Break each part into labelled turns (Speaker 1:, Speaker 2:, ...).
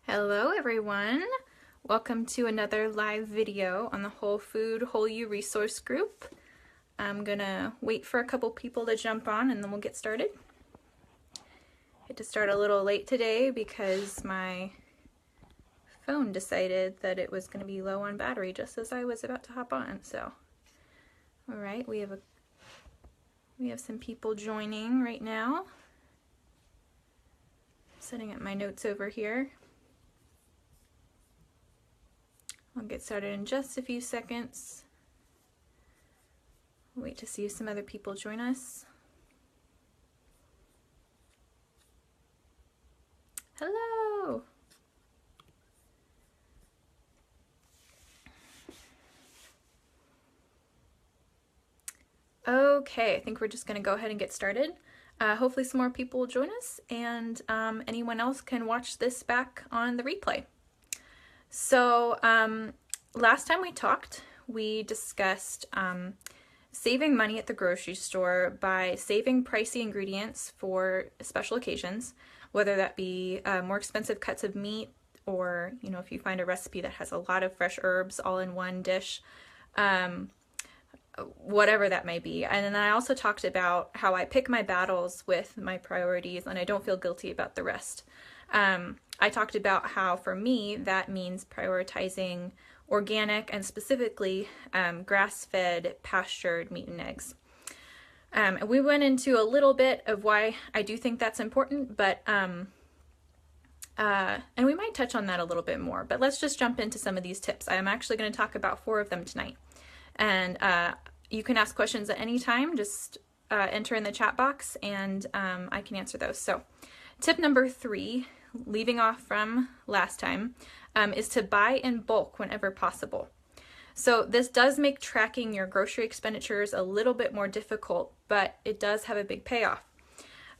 Speaker 1: Hello everyone! Welcome to another live video on the Whole Food Whole You resource group. I'm gonna wait for a couple people to jump on and then we'll get started. Had to start a little late today because my phone decided that it was gonna be low on battery just as I was about to hop on. So, all right, we have some people joining right now. Setting up my notes over here. I'll get started in just a few seconds. Wait to see if some other people join us. Hello! Okay, I think we're just going to go ahead and get started. Hopefully some more people will join us, and anyone else can watch this back on the replay. So last time we talked, we discussed saving money at the grocery store by saving pricey ingredients for special occasions, whether that be more expensive cuts of meat or, you know, if you find a recipe that has a lot of fresh herbs all in one dish, whatever that may be. And then I also talked about how I pick my battles with my priorities and I don't feel guilty about the rest. I talked about how for me that means prioritizing organic and specifically grass-fed pastured meat and eggs. And we went into a little bit of why I do think that's important, but and we might touch on that a little bit more, but let's just jump into some of these tips. I'm actually going to talk about 4 of them tonight. And you can ask questions at any time, just enter in the chat box and I can answer those. So tip number 3, leaving off from last time, is to buy in bulk whenever possible. So this does make tracking your grocery expenditures a little bit more difficult, but it does have a big payoff.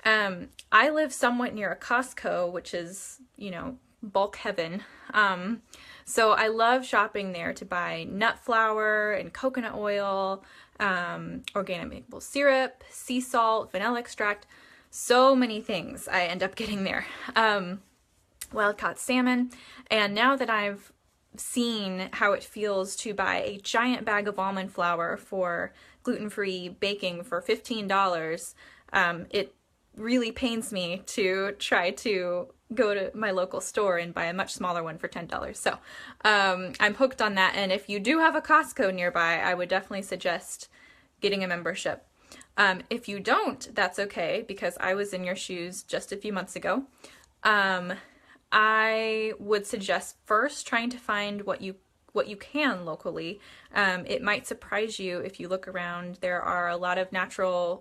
Speaker 1: I live somewhat near a Costco, which is, you know, bulk heaven. So I love shopping there to buy nut flour and coconut oil, organic maple syrup, sea salt, vanilla extract, so many things I end up getting there. Wild caught salmon, and now that I've seen how it feels to buy a giant bag of almond flour for gluten-free baking for $15, it really pains me to try to go to my local store and buy a much smaller one for $10. So I'm hooked on that, and if you do have a Costco nearby, I would definitely suggest getting a membership. If you don't, that's okay, because I was in your shoes just a few months ago. I would suggest first trying to find what you can locally. It might surprise you if you look around. There are a lot of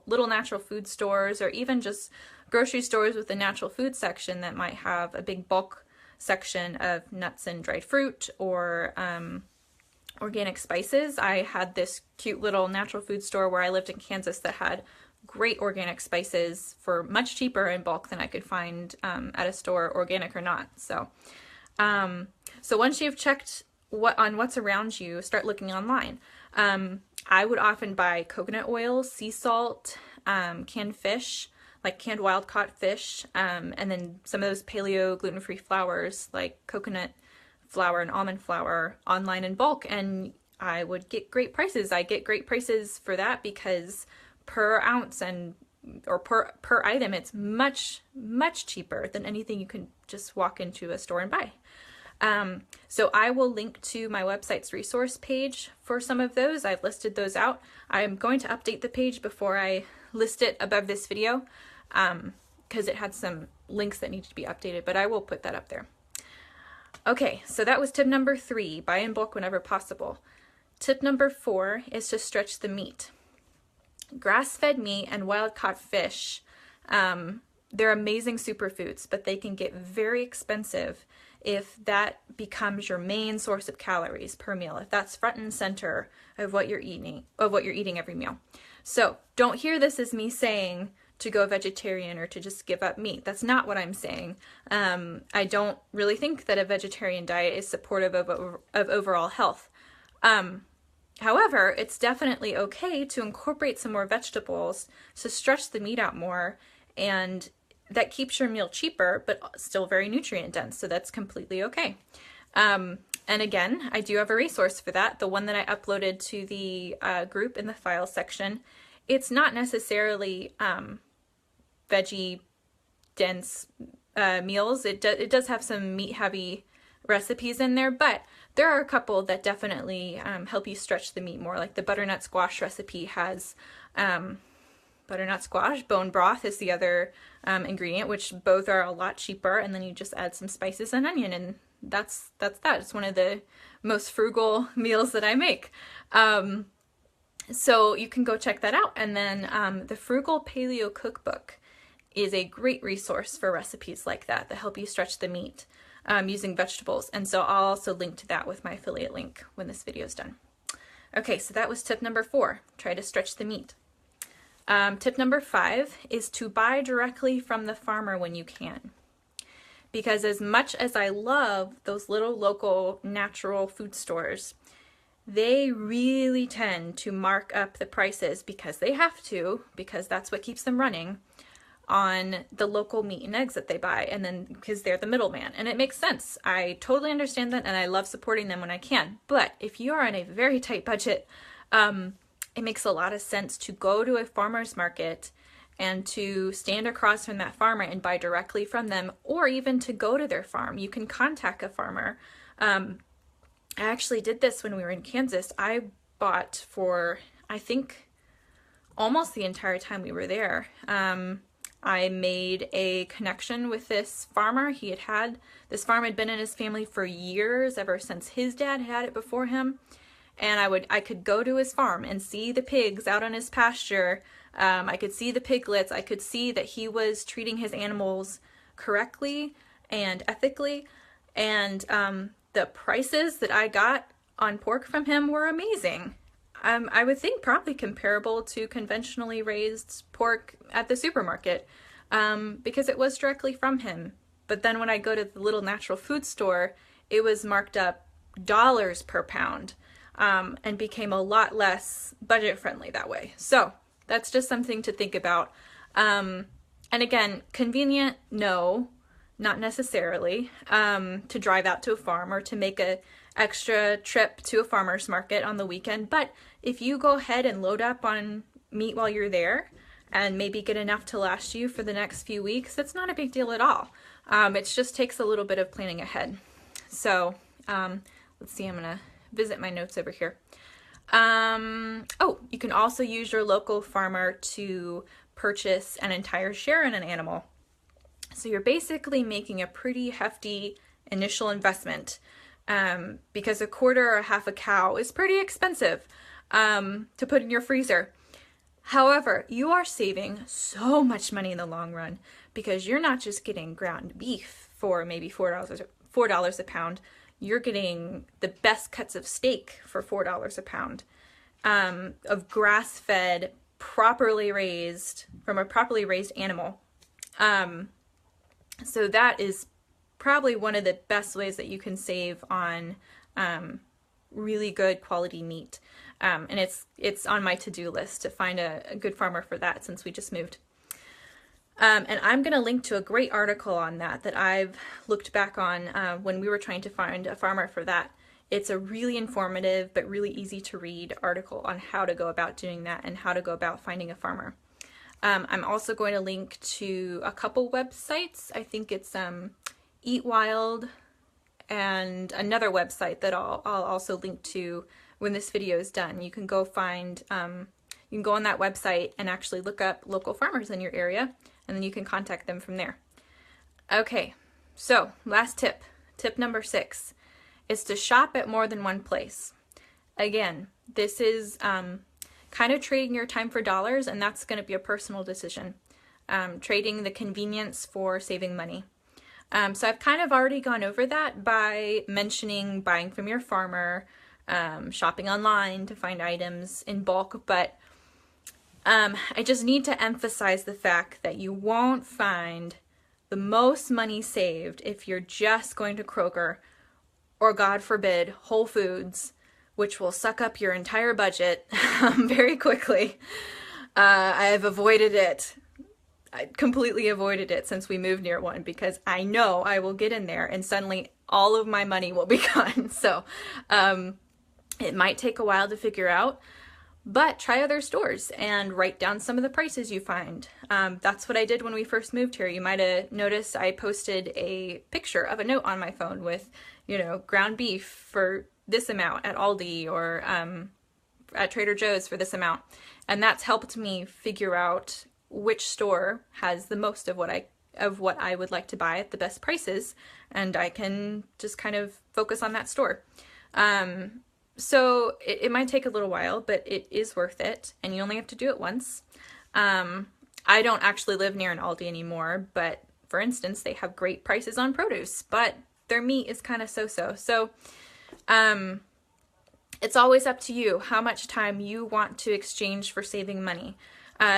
Speaker 1: little natural food stores, or even just grocery stores with a natural food section that might have a big bulk section of nuts and dried fruit, or organic spices. I had this cute little natural food store where I lived in Kansas that had great organic spices for much cheaper in bulk than I could find at a store, organic or not. So, so once you've checked what's around you, start looking online. I would often buy coconut oil, sea salt, canned fish, like canned wild caught fish, and then some of those paleo gluten-free flours like coconut flour and almond flour online in bulk, and I would get great prices. I get great prices for that because per ounce or per item, it's much cheaper than anything you can just walk into a store and buy. So I will link to my website's resource page for some of those. I've listed those out. I'm going to update the page before I list it above this video, because it had some links that need to be updated, but I will put that up there. Okay, so that was tip number 3, buy in bulk whenever possible. Tip number 4 is to stretch the meat. Grass-fed meat and wild-caught fish, they're amazing superfoods, but they can get very expensive if that becomes your main source of calories per meal, if that's front and center of what you're eating every meal. So don't hear this as me saying to go vegetarian or to just give up meat. That's not what I'm saying. I don't really think that a vegetarian diet is supportive of overall health. However, it's definitely okay to incorporate some more vegetables to stretch the meat out more, and that keeps your meal cheaper, but still very nutrient dense. So that's completely okay. And again, I do have a resource for that. The one that I uploaded to the group in the file section. It's not necessarily veggie dense meals. It does have some meat heavy recipes in there, but there are a couple that definitely help you stretch the meat more. Like the butternut squash recipe has butternut squash. Bone broth is the other ingredient, which both are a lot cheaper, and then you just add some spices and onion, and that's that. It's one of the most frugal meals that I make. So you can go check that out. And then the Frugal Paleo Cookbook is a great resource for recipes like that help you stretch the meat using vegetables. And so I'll also link to that with my affiliate link when this video is done. Okay, so that was tip number 4, try to stretch the meat. Tip number 5 is to buy directly from the farmer when you can. Because as much as I love those little local natural food stores, they really tend to mark up the prices because they have to, because that's what keeps them running, on the local meat and eggs that they buy, and then because they're the middleman. And it makes sense. I totally understand that, and I love supporting them when I can. But if you are on a very tight budget, it makes a lot of sense to go to a farmer's market and to stand across from that farmer and buy directly from them, or even to go to their farm. You can contact a farmer. I actually did this when we were in Kansas. I bought for, I think, almost the entire time we were there. I made a connection with this farmer. This farm had been in his family for years, ever since his dad had it before him. And I could go to his farm and see the pigs out on his pasture. I could see the piglets. I could see that he was treating his animals correctly and ethically. And the prices that I got on pork from him were amazing. I would think probably comparable to conventionally raised pork at the supermarket, because it was directly from him. But then when I go to the little natural food store, it was marked up dollars per pound, and became a lot less budget friendly that way. So that's just something to think about. And again, convenient, no, not necessarily, to drive out to a farm or to make a extra trip to a farmer's market on the weekend. But if you go ahead and load up on meat while you're there and maybe get enough to last you for the next few weeks, that's not a big deal at all. It just takes a little bit of planning ahead. So let's see, I'm gonna visit my notes over here. Oh, you can also use your local farmer to purchase an entire share in an animal. So you're basically making a pretty hefty initial investment, because a quarter or half a cow is pretty expensive to put in your freezer. However, you are saving so much money in the long run, because you're not just getting ground beef for maybe $4 a pound. You're getting the best cuts of steak for $4 a pound, of grass-fed, properly raised, from a properly raised animal. So that is probably one of the best ways that you can save on really good quality meat. And it's on my to-do list to find a good farmer for that, since we just moved. And I'm going to link to a great article on that I've looked back on when we were trying to find a farmer for that. It's a really informative but really easy to read article on how to go about doing that and how to go about finding a farmer. I'm also going to link to a couple websites. I think it's Eat Wild and another website that I'll also link to when this video is done. You can go find, you can go on that website and actually look up local farmers in your area, and then you can contact them from there. Okay, so last tip, tip number 6, is to shop at more than one place. Again, this is kind of trading your time for dollars, and that's going to be a personal decision. Trading the convenience for saving money. So I've kind of already gone over that by mentioning buying from your farmer, shopping online to find items in bulk, but I just need to emphasize the fact that you won't find the most money saved if you're just going to Kroger or, God forbid, Whole Foods, which will suck up your entire budget very quickly. I have avoided it I completely avoided it since we moved near one because I know I will get in there and suddenly all of my money will be gone. So it might take a while to figure out, but try other stores and write down some of the prices you find. That's what I did when we first moved here. You might have noticed I posted a picture of a note on my phone with, you know, ground beef for this amount at Aldi or at Trader Joe's for this amount. And that's helped me figure out which store has the most of what I would like to buy at the best prices, and I can just kind of focus on that store. So it might take a little while, but it is worth it, and you only have to do it once. I don't actually live near an Aldi anymore, but for instance, they have great prices on produce, but their meat is kind of so-so. So it's always up to you how much time you want to exchange for saving money.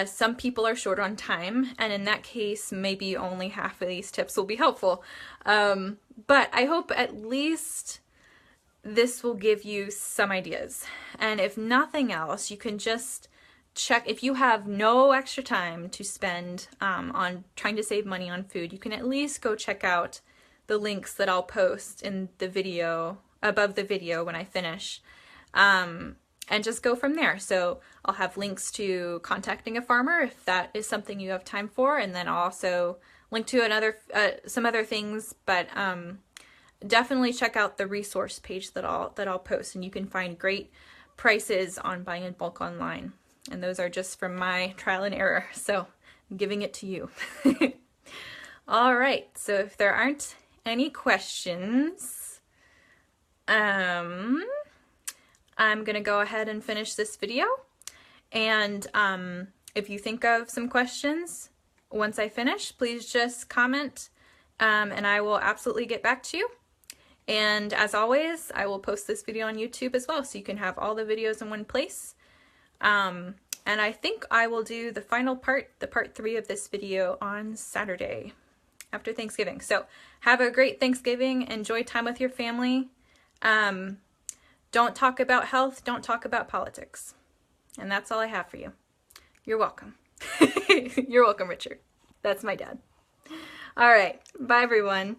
Speaker 1: Some people are short on time, and in that case, maybe only half of these tips will be helpful. But I hope at least this will give you some ideas. And if nothing else, you can just check, if you have no extra time to spend on trying to save money on food, you can at least go check out the links that I'll post in the video, above the video when I finish. And just go from there. So I'll have links to contacting a farmer if that is something you have time for, and then I'll also link to some other things, but definitely check out the resource page that I'll post, and you can find great prices on buying in bulk online. And those are just from my trial and error, so I'm giving it to you. All right, so if there aren't any questions, I'm gonna go ahead and finish this video, and if you think of some questions once I finish, please just comment, and I will absolutely get back to you. And as always, I will post this video on YouTube as well, so you can have all the videos in one place. And I think I will do the final part, the part 3 of this video, on Saturday after Thanksgiving. So have a great Thanksgiving, enjoy time with your family. Don't talk about health, don't talk about politics. And that's all I have for you. You're welcome. You're welcome, Richard. That's my dad. All right, bye everyone.